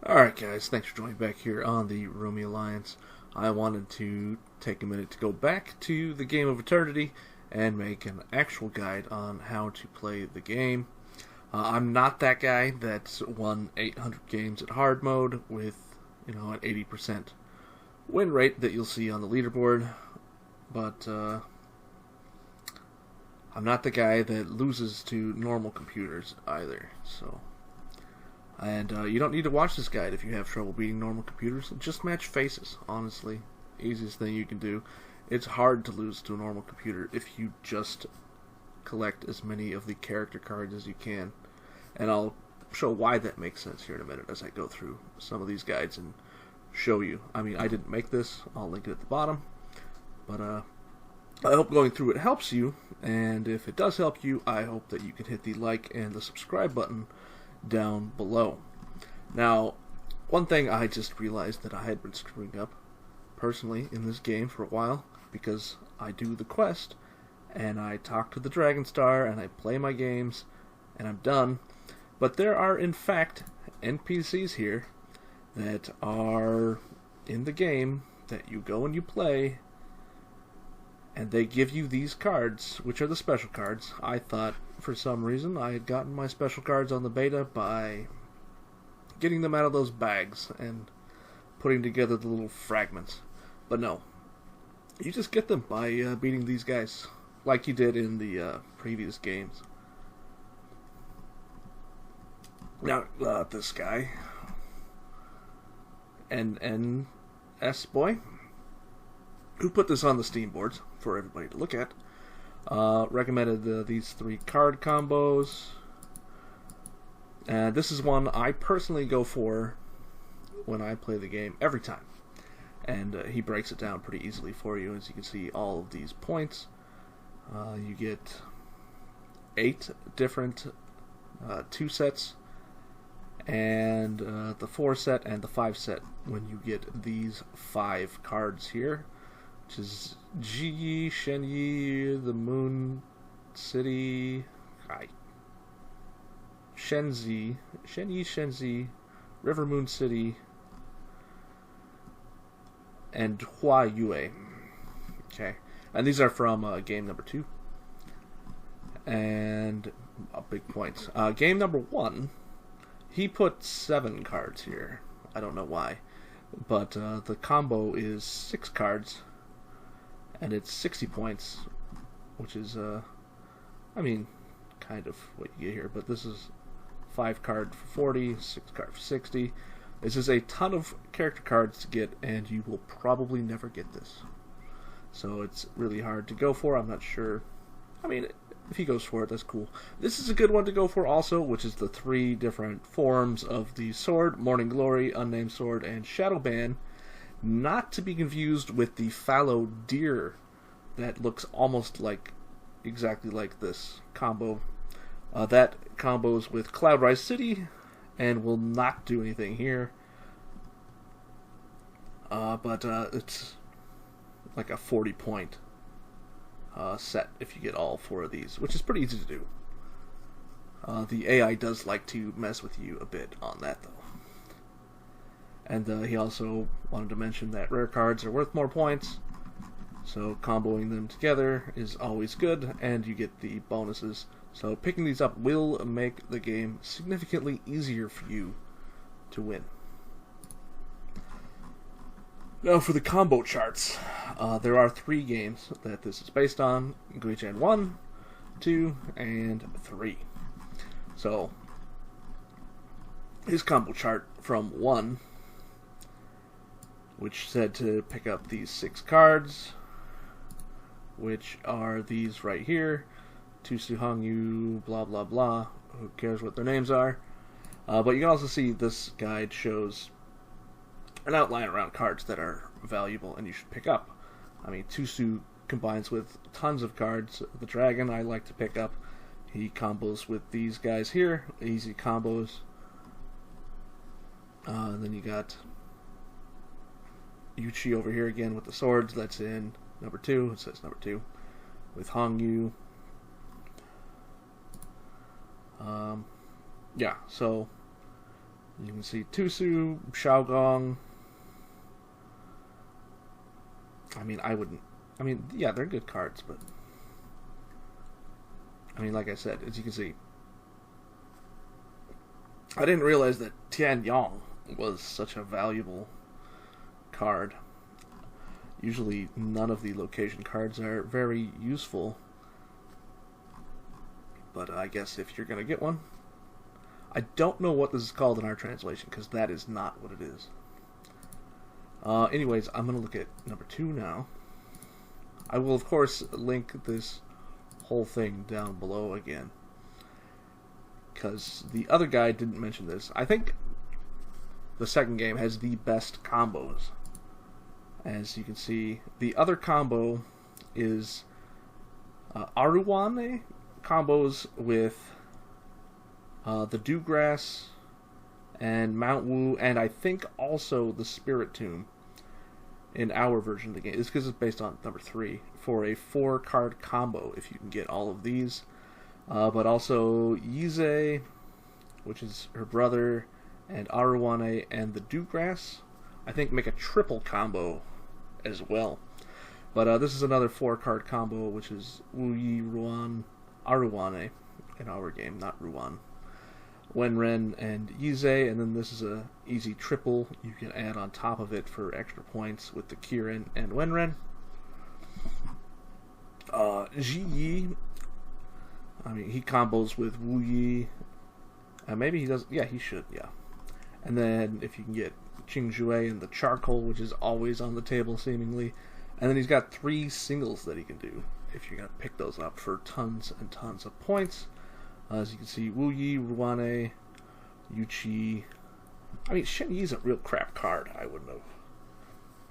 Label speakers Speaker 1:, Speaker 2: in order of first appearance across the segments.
Speaker 1: Alright guys, thanks for joining back here on the Romy Alliance. I wanted to take a minute to go back to the Game of Eternity and make an actual guide on how to play the game. I'm not that guy that's won 800 games at hard mode with, an 80% win rate that you'll see on the leaderboard, but I'm not the guy that loses to normal computers either, so... And you don't need to watch this guide if you have trouble beating normal computers. Just match faces, honestly. Easiest thing you can do. It's hard to lose to a normal computer if you just collect as many of the character cards as you can. And I'll show why that makes sense here in a minute as I go through some of these guides and show you. I mean, I didn't make this. I'll link it at the bottom. But I hope going through it helps you. And if it does help you, I hope that you can hit the like and the subscribe button down below. Now, one thing I just realized that I had been screwing up personally in this game for a while, because I do the quest and I talk to the Dragon Star and I play my games and I'm done, but there are in fact NPCs here that are in the game that you go and you play, and they give you these cards, which are the special cards. I thought, for some reason, I had gotten my special cards on the beta by getting them out of those bags and putting together the little fragments. But no. You just get them by beating these guys, like you did in the previous games. Now, this guy, NNS boy, who put this on the Steam boards for everybody to look at, recommended these 3 card combos. And this is one I personally go for when I play the game every time. And he breaks it down pretty easily for you. As you can see, all of these points. You get 8 different 2 sets, and the 4 set and the 5 set when you get these 5 cards here, which is Ji, Shenyi, the Moon City, Shenyi, River Moon City, and Hua Yue. Okay, and these are from game number 2. And a big point. Game number 1, he put 7 cards here. I don't know why, but the combo is 6 cards. And it's 60 points, which is, kind of what you get here. But this is 5 card for 40, 6 card for 60. This is a ton of character cards to get, and you will probably never get this. So it's really hard to go for. I'm not sure. If he goes for it, that's cool. This is a good one to go for also, which is the 3 different forms of the sword: Morning Glory, Unnamed Sword, and Shadow Ban. Not to be confused with the fallow deer that looks almost exactly like this combo. That combos with Cloudrise City and will not do anything here. But it's like a 40-point set if you get all 4 of these, which is pretty easy to do. The AI does like to mess with you a bit on that, though. And he also wanted to mention that rare cards are worth more points, so comboing them together is always good, and you get the bonuses. So picking these up will make the game significantly easier for you to win. Now for the combo charts, there are 3 games that this is based on: Guichen 1, 2, and 3. So his combo chart from 1, which said to pick up these 6 cards, which are these right here: Tusu Hongyu, blah blah blah, who cares what their names are. But you can also see this guide shows an outline around cards that are valuable and you should pick up. Tusu combines with tons of cards. The dragon I like to pick up. He combos with these guys here, easy combos. And then you got Yuchi over here again with the swords. That's in number 2. It says number 2 with Hongyu. Yeah, so You can see Tusu, Xiaogong. I mean, yeah, they're good cards, but I mean, like I said, as you can see, I didn't realize that Tian Yong was such a valuable card. Usually, none of the location cards are very useful, but I guess if you're going to get one, I don't know what this is called in our translation, because that is not what it is. Anyways, I'm going to look at number 2 now. I will, of course, link this whole thing down below again, because the other guy didn't mention this. I think the second game has the best combos. As you can see, the other combo is Aruwane combos with the Dewgrass and Mount Wu, and I think also the Spirit Tomb in our version of the game. It's because it's based on number 3 for a 4-card combo if you can get all of these. But also Yize, which is her brother, and Aruwane and the Dewgrass, I think make a triple combo as well. But this is another 4-card combo, which is Wu Yi, Ruan, Aruwane in our game, not Ruan. Wenren and Yize, and then this is a easy triple you can add on top of it for extra points with the Kirin and Wenren. Ji Yi, I mean, he combos with Wu Yi. Maybe he does, yeah, he should, yeah. And then if you can get Qing Jue and the Charcoal, which is always on the table seemingly. And then he's got 3 singles that he can do if you're going to pick those up for tons and tons of points. As you can see, Wu Yi, Ruane, Yuchi. I mean, Shen Yi's a real crap card. I wouldn't have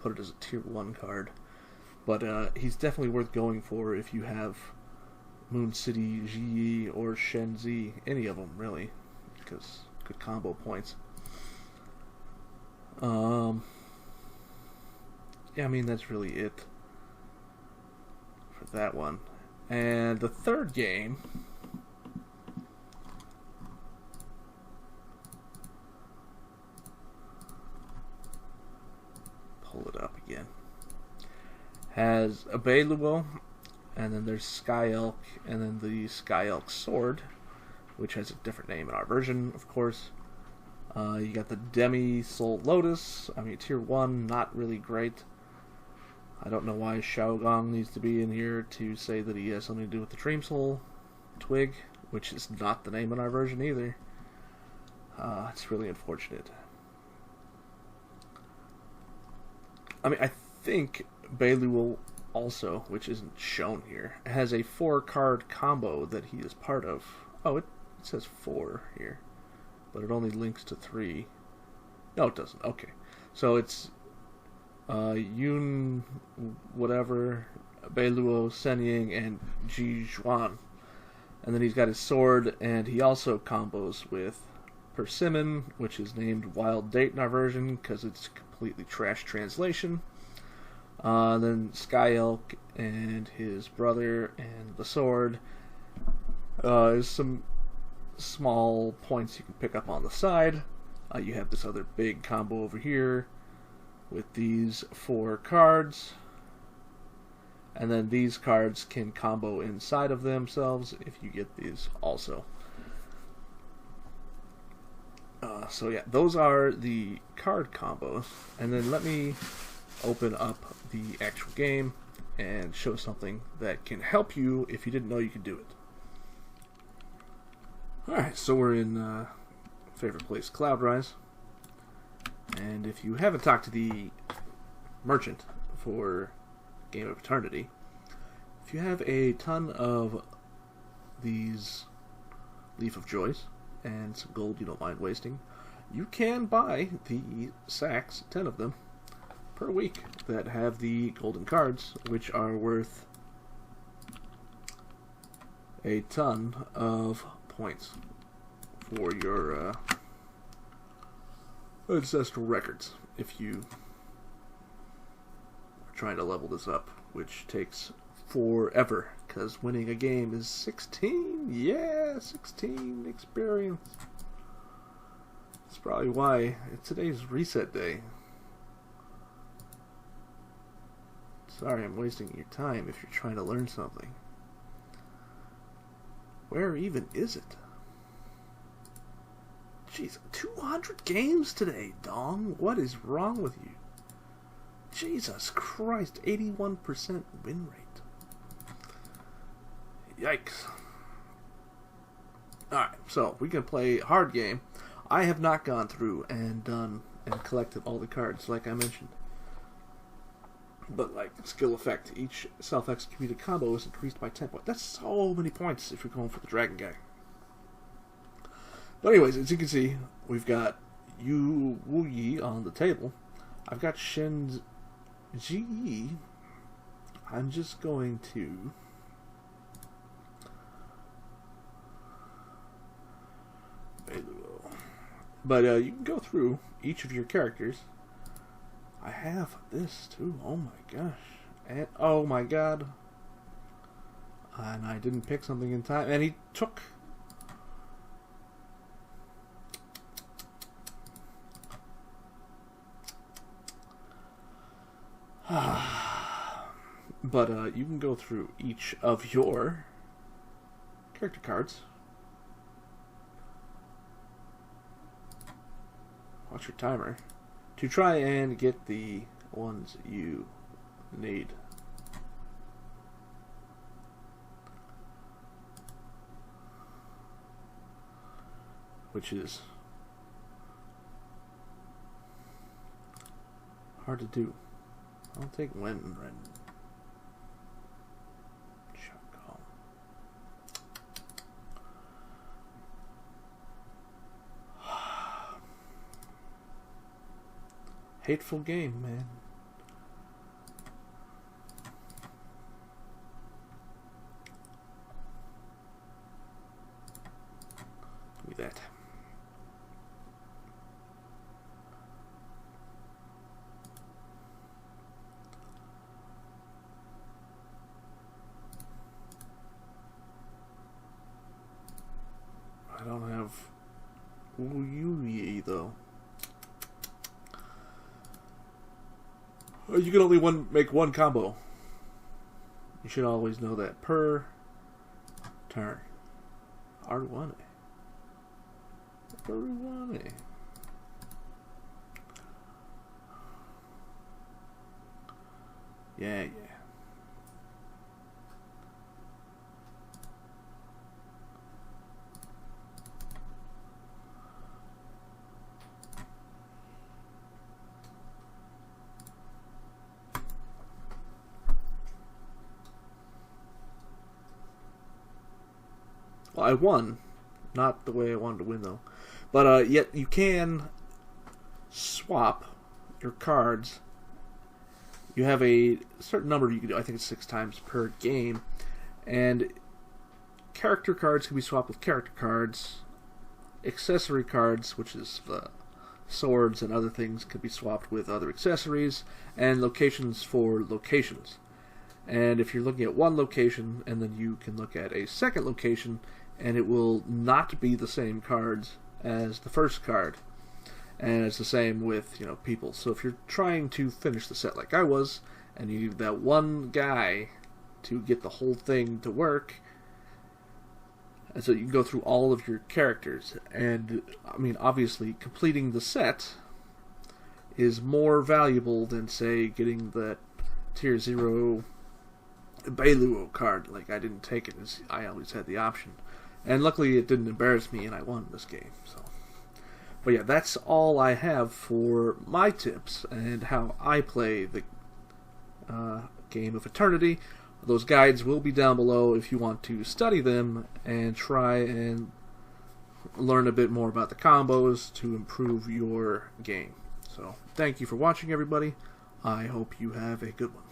Speaker 1: put it as a tier 1 card. But he's definitely worth going for if you have Moon City, Ji Yi, or Shen Zi. Any of them, really. Because good combo points. Yeah, I mean, that's really it for that one. And the third game, pull it up again, has a Beiluo, and then there's Sky Elk, and then the Sky Elk Sword, which has a different name in our version, of course. You got the Demi Soul Lotus. I mean, tier 1, not really great. I don't know why Xiaogong needs to be in here to say that he has something to do with the Dream Soul Twig, which is not the name in our version either. It's really unfortunate. I mean, I think Beiluo also, which isn't shown here, has a 4-card combo that he is part of. Oh, it says 4 here, but it only links to 3. No, it doesn't. Okay. So it's Yun whatever, Beiluo, Senying, and Ji Zhuan. And then he's got his sword, and he also combos with Persimmon, which is named Wild Date in our version because it's completely trash translation. Then Sky Elk and his brother and the sword. There's some small points you can pick up on the side. You have this other big combo over here with these 4 cards. And then these cards can combo inside of themselves if you get these also. So yeah, those are the card combos. And then let me open up the actual game and show something that can help you if you didn't know you could do it. Alright, so we're in favorite place, Cloudrise. And if you haven't talked to the merchant for Game of Eternity, if you have a ton of these Leaf of Joys and some gold you don't mind wasting, you can buy the sacks, 10 of them, per week that have the golden cards, which are worth a ton of points for your ancestral records if you are trying to level this up, which takes forever because winning a game is 16 experience. That's probably why today's reset day. Sorry, I'm wasting your time if you're trying to learn something. Where even is it? Jeez, 200 games today, Dong. What is wrong with you? Jesus Christ, 81% win rate. Yikes. Alright, so we can play hard game. I have not gone through and done and collected all the cards like I mentioned. But like skill effect, each self-executed combo is increased by 10 points. That's so many points if you're going for the dragon guy. But anyways, as you can see, we've got Yu Wu Yi on the table. I've got Shen Ji Yi. I'm just going to but you can go through each of your characters. I have this too. Oh my gosh. And oh my god. And I didn't pick something in time. And he took but you can go through each of your character cards. Watch your timer to try and get the ones you need. Which is hard to do. I'll take when right. Hateful game, man. Give me that. I don't have Wu Yi though. You can only make one combo. You should always know that per turn. R1. R1. Yeah. Well, I won. Not the way I wanted to win, though. But yet you can swap your cards. You have a certain number you can do. I think it's 6 times per game. And character cards can be swapped with character cards. Accessory cards, which is swords and other things, can be swapped with other accessories. And locations for locations. And if you're looking at one location, and then you can look at a second location, and it will not be the same cards as the first card. And it's the same with, people. So if you're trying to finish the set like I was, and you need that one guy to get the whole thing to work, and so you can go through all of your characters. And, I mean, obviously, completing the set is more valuable than, say, getting that Tier 0 Bailuo card. Like, I didn't take it, as I always had the option. And luckily it didn't embarrass me and I won this game. So, but yeah, that's all I have for my tips and how I play the Game of Eternity. Those guides will be down below if you want to study them and try and learn a bit more about the combos to improve your game. So, thank you for watching, everybody. I hope you have a good one.